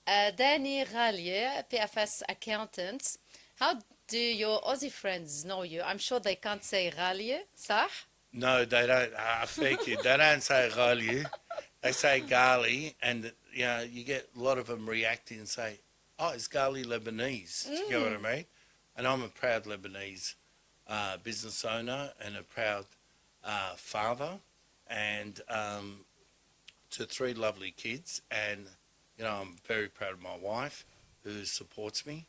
Danny Galie, PFS Accountants. How do your Aussie friends know you? I'm sure they can't say Galie, صح? No, they don't. Thank you. They don't say Ghalie. They say Ghalie, and you get a lot of them reacting and say, "Oh, is Ghalie Lebanese?" Do you get what I Mm. mean? And I'm a proud Lebanese business owner and a proud father, and to three lovely kids. And I'm very proud of my wife, who supports me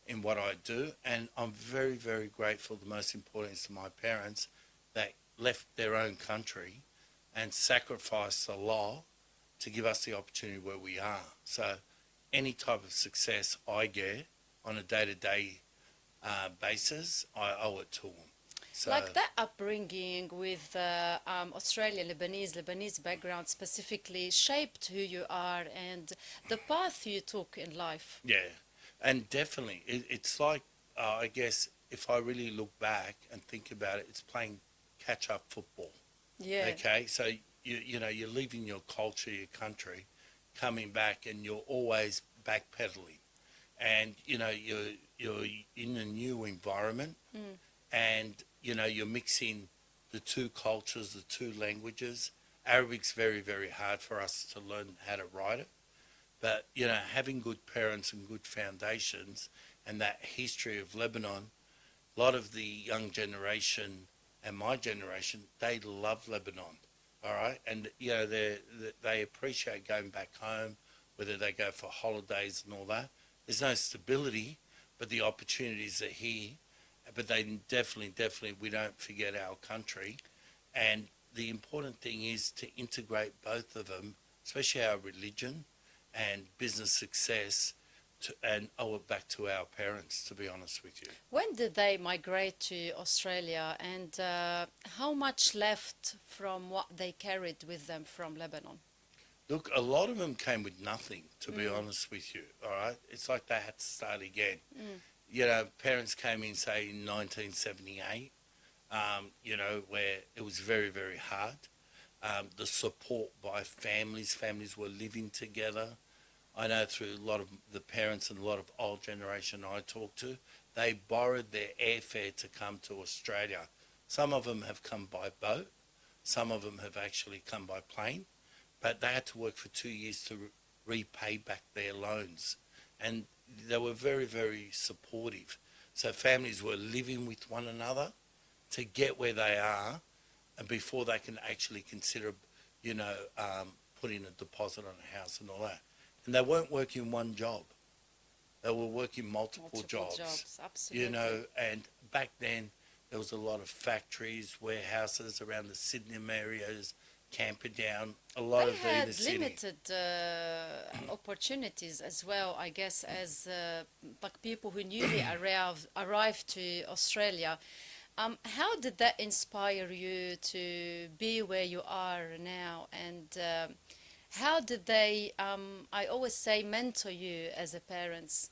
in what I do, and I'm very, very grateful. The most important is to my parents that left their own country and sacrificed a lot to give us the opportunity where we are. So any type of success I get on a day-to-day basis, I owe it to them. So Like that upbringing with Australian Lebanese background specifically shaped who you are and the path you took in life. yeah, and definitely it's like I guess if I really look back and think about it, it's playing catch-up football. Yeah. Okay, so you're leaving your culture, your country, coming back, and you're always backpedaling, and you're in a new environment, Mm. and you're mixing the two cultures, the two languages. Arabic's very, very hard for us to learn how to write it, but having good parents and good foundations and that history of Lebanon, a lot of the young generation and my generation, they love Lebanon, all right, and they appreciate going back home, whether they go for holidays and all that. There's no stability, but the opportunities are here. But they definitely, we don't forget our country, and the important thing is to integrate both of them, especially our religion and business success, and owe it back to our parents. To be honest with you. When did they migrate to Australia and how much left from what they carried with them from Lebanon? Look, a lot of them came with nothing, to be Mm. honest with you, all right? It's like they had to start again. Mm. Parents came in, say, in 1978, where it was very, very hard. The support by families were living together. I know through a lot of the parents and a lot of old generation I talk to, they borrowed their airfare to come to Australia. Some of them have come by boat, some of them have actually come by plane, but they had to work for 2 years to repay back their loans. And they were very, very supportive. So families were living with one another to get where they are, and before they can actually consider, you know, putting a deposit on a house and all that. And they weren't working one job. They were working multiple Multiple jobs, jobs, absolutely. and back then there was a lot of factories, warehouses around the Sydney areas, Camperdown, a lot They of the inner had city. limited opportunities as well, I guess, as like people who newly arrived to Australia. How did that inspire you to be where you are now? And how did they, I always say, mentor you as a parents?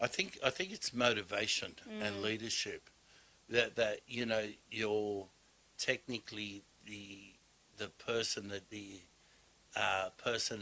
I think it's motivation and Mm, leadership that you're technically the person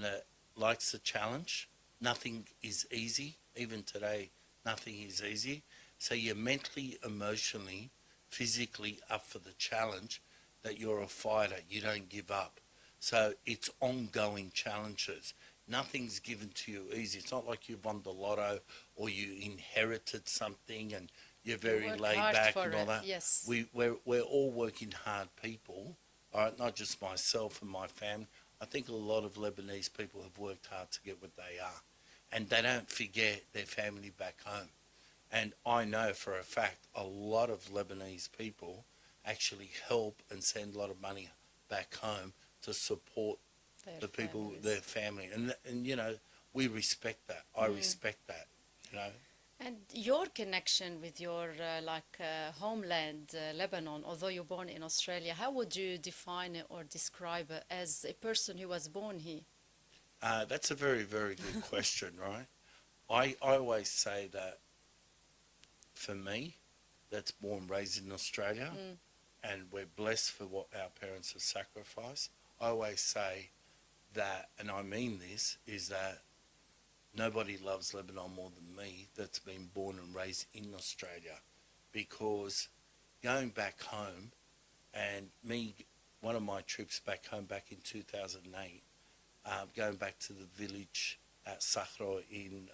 that likes the challenge. Nothing is easy. Even today, nothing is easy. So you're mentally, emotionally, physically up for the challenge. That you're a fighter. You don't give up. So it's ongoing challenges. Nothing's given to you easy. It's not like you've won the lotto or you inherited something and you're you very worked laid hard back for and all it, that. yes. We're all working hard people, all right, not just myself and my family. I think a lot of Lebanese people have worked hard to get what they are, and they don't forget their family back home. And I know for a fact a lot of Lebanese people actually help and send a lot of money back home to support Their the people, their families. family, and we respect that. I Mm. respect that. You know, And your connection with your homeland, Lebanon, although you're born in Australia, how would you define it or describe it as a person who was born here? that's a very, very good question, right? I always say that for me, that's born and raised in Australia, Mm. and we're blessed for what our parents have sacrificed. I always say that, and I mean this, is that nobody loves Lebanon more than me that's been born and raised in Australia, because going back home and me, one of my trips back home back in 2008, going back to the village at Sahra in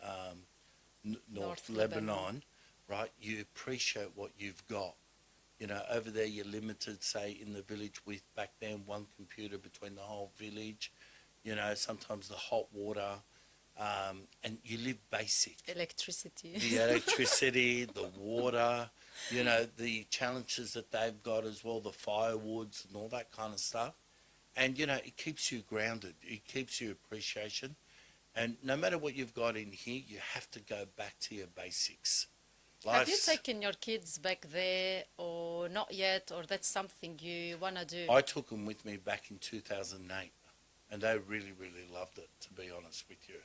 North Lebanon, right, you appreciate what you've got. You know, over there you're limited, say, in the village with back then one computer between the whole village, you know, sometimes the hot water, and you live basic. Electricity. The electricity, the water, you know, the challenges that they've got as well, the firewoods and all that kind of stuff. And, you know, it keeps you grounded. It keeps you appreciation. And no matter what you've got in here, you have to go back to your basics. Have you taken your kids back there or not yet, or that's something you want to do? I took them with me back in 2008, and they really, really loved it, to be honest with you.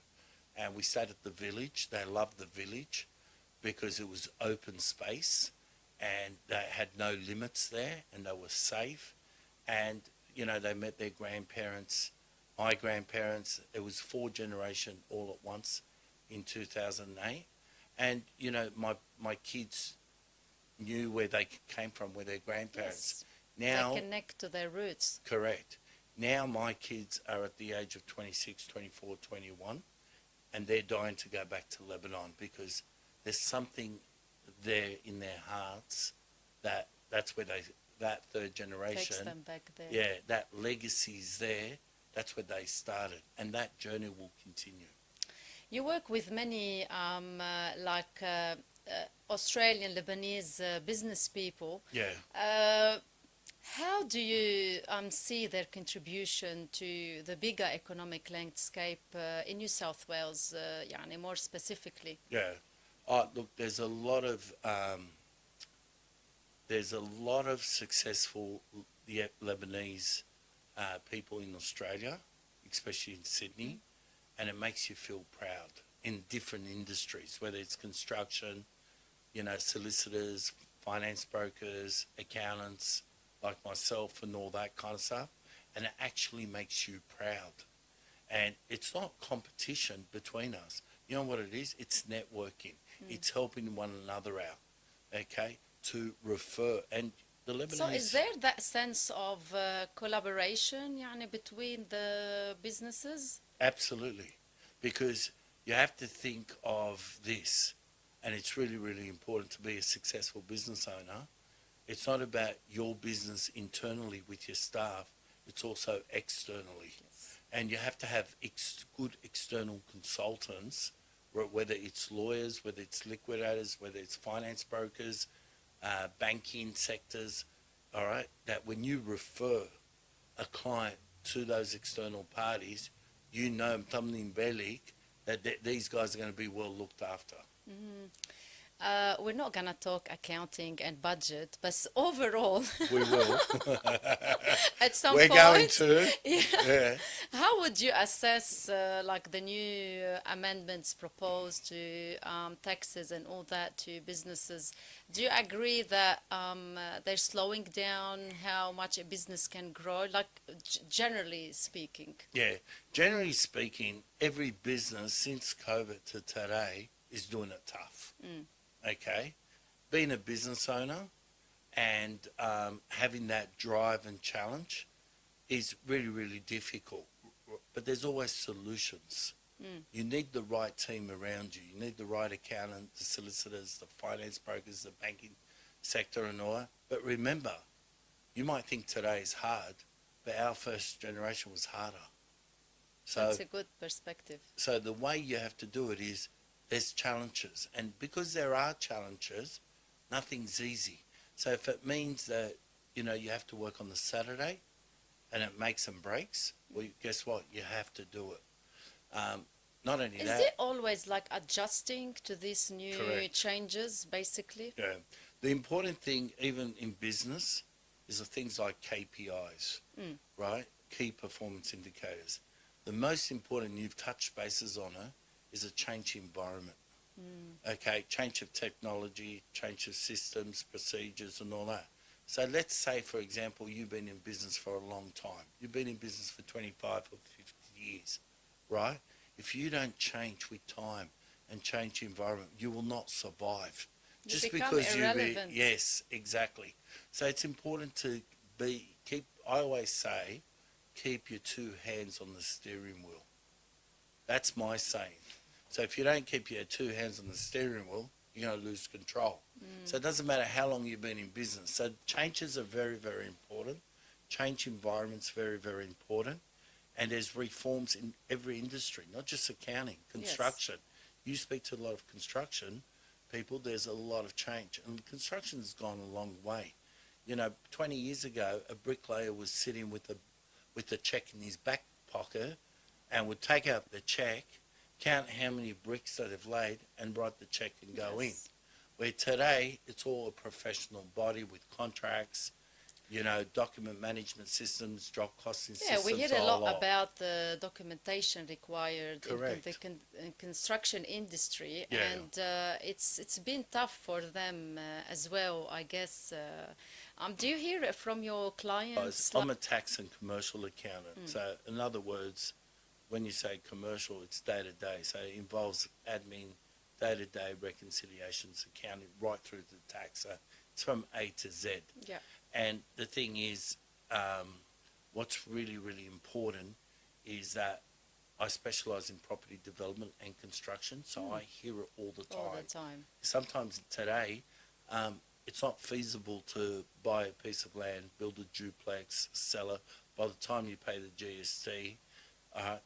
And we stayed at the village. They loved the village because it was open space and they had no limits there and they were safe. And, you know, they met their grandparents, my grandparents. It was 4 generations all at once in 2008. And, you know, my kids knew where they came from, where their grandparents. Yes. Now, they connect to their roots. Correct. Now my kids are at the age of 26, 24, 21, and they're dying to go back to Lebanon because there's something there in their hearts that's where that third generation. Takes them back there. Yeah, that legacy's there. That's where they started, and that journey will continue. You work with many Australian Lebanese business people. Yeah. How do you see their contribution to the bigger economic landscape in New South Wales, يعني more specifically? Yeah. Look, there's a lot of successful Lebanese people in Australia, especially in Sydney, and it makes you feel proud in different industries, whether it's construction, you know, solicitors, finance brokers, accountants, like myself and all that kind of stuff, and it actually makes you proud. And it's not competition between us. You know what it is? It's networking. It's helping one another out, okay, to refer. And the Lebanese... So is there that sense of collaboration يعني, between the businesses? Absolutely. Because you have to think of this, and it's really, really important to be a successful business owner. It's not about your business internally with your staff, it's also externally. Yes. And you have to have good external consultants, whether it's lawyers, whether it's liquidators, whether it's finance brokers, banking sectors, all right, that when you refer a client to those external parties, you know, that these guys are going to be well looked after. Mm-hmm. We're not going to talk accounting and budget, but overall... We will. At some We're point... going to. Yeah. Yeah. How would you assess like the new amendments proposed to taxes and all that to businesses? Do you agree that they're slowing down how much a business can grow, like generally speaking? Yeah. Generally speaking, every business since COVID to today is doing it tough. Okay? Being a business owner and having that drive and challenge is really, really difficult. But there's always solutions. You need the right team around you. You need the right accountant, the solicitors, the finance brokers, the banking sector and all that. But remember, you might think today is hard, but our first generation was harder. So that's a good perspective. So the way you have to do it is there's challenges. And because there are challenges, nothing's easy. So if it means that, you know, you have to work on the Saturday and it makes some breaks, well, guess what? You have to do it. Not only that... Is it always like adjusting to these new Correct. changes, basically? Yeah. The important thing, even in business, is the things like KPIs, right? Key performance indicators. The most important, you've touched bases on it, is a change environment. Okay, change of technology, change of systems, procedures and all that. So let's say, for example, you've been in business for a long time. You've been in business for 25 or 50 years, right? if you don't change with time and change the environment, you will not survive. You Just become because irrelevant. yes, exactly. So it's important to I always say, keep your two hands on the steering wheel. That's my saying. So if you don't keep your two hands on the steering wheel, you're going to lose control. So it doesn't matter how long you've been in business. So changes are very, very important. Change environment's very, very important. And there's reforms in every industry, not just accounting, construction. You speak to a lot of construction people, there's a lot of change. And construction has gone a long way. 20 years ago, a bricklayer was sitting with a check in his back pocket and would take out the check, count how many bricks that they've laid, and write the check and go in. Where today, it's all a professional body with contracts, document management systems, job costing systems. Yeah, we hear a lot about the documentation required Correct. in the construction industry, Yeah. and it's been tough for them as well, I guess. Do you hear it from your clients? I'm a tax and commercial accountant. So, in other words, when you say commercial, it's day to day. So it involves admin, day-to-day reconciliations, accounting, right through to tax. So it's from A to Z. Yeah. And the thing is, what's really, really important is that I specialise in property development and construction, so I hear it all the time. All the time. Sometimes today, it's not feasible to buy a piece of land, build a duplex, sell it. By the time you pay the GST,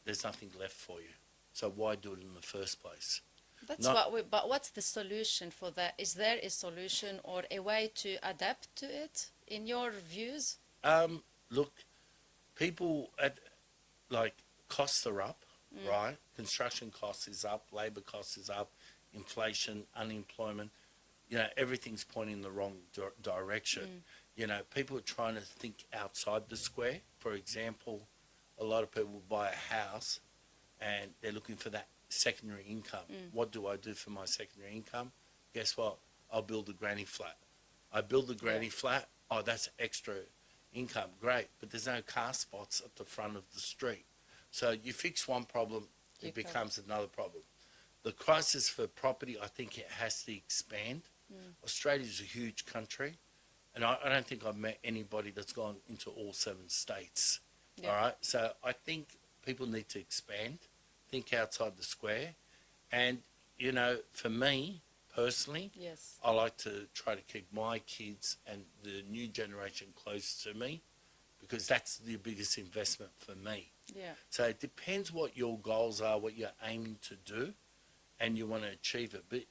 there's nothing left for you. So why do it in the first place? But what's the solution for that? Is there a solution or a way to adapt to it, in your views? Look, people costs are up, right? Construction costs is up, labour costs is up, inflation, unemployment. Everything's pointing in the wrong direction. People are trying to think outside the square. For example, a lot of people buy a house and they're looking for that secondary income. What do I do for my secondary income? Guess what? I'll build a granny flat. I build the granny flat. Oh, that's extra income. Great. But there's no car spots at the front of the street. So you fix one problem, it becomes another problem. The crisis for property, I think it has to expand. Australia's a huge country, and I don't think I've met anybody that's gone into all 7 states. Yeah. All right? So I think people need to expand, think outside the square. And, for me, personally, Yes. I like to try to keep my kids and the new generation close to me, because that's the biggest investment for me. Yeah. So it depends what your goals are, what you're aiming to do, and you want to achieve it. But,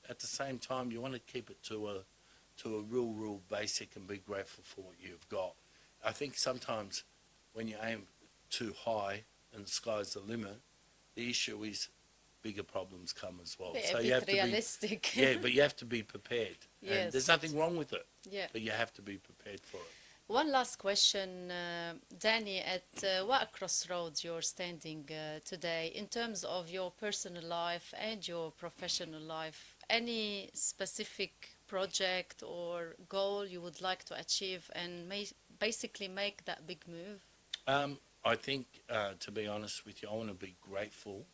at the same time, you want to keep it to a real basic and be grateful for what you've got. I think sometimes when you aim too high and the sky's the limit, the issue is bigger problems come as well. Yeah, So a you have bit to realistic. be, but you have to be prepared. Yes. And there's nothing wrong with it, Yeah. but you have to be prepared for it. One last question, Danny, at what crossroads you're standing today in terms of your personal life and your professional life? Any specific project or goal you would like to achieve and basically make that big move? I think, to be honest with you, I want to be grateful,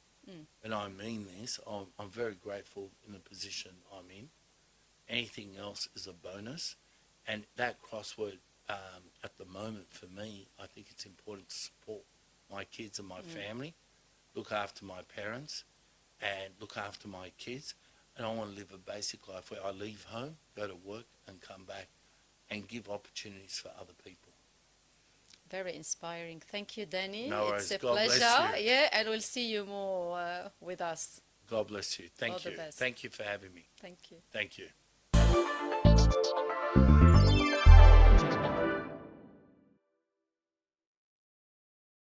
and I mean this. I'm very grateful in the position I'm in. Anything else is a bonus, and that crossword, at the moment for me, I think it's important to support my kids and my family, look after my parents, and look after my kids. And I want to live a basic life where I leave home, go to work, and come back, and give opportunities for other people. Very inspiring. Thank you, Danny. No worries. It's a God bless pleasure. you. Yeah, and we'll see you more with us. God bless you. All Thank the you. best. Thank you for having me. Thank you. Thank you.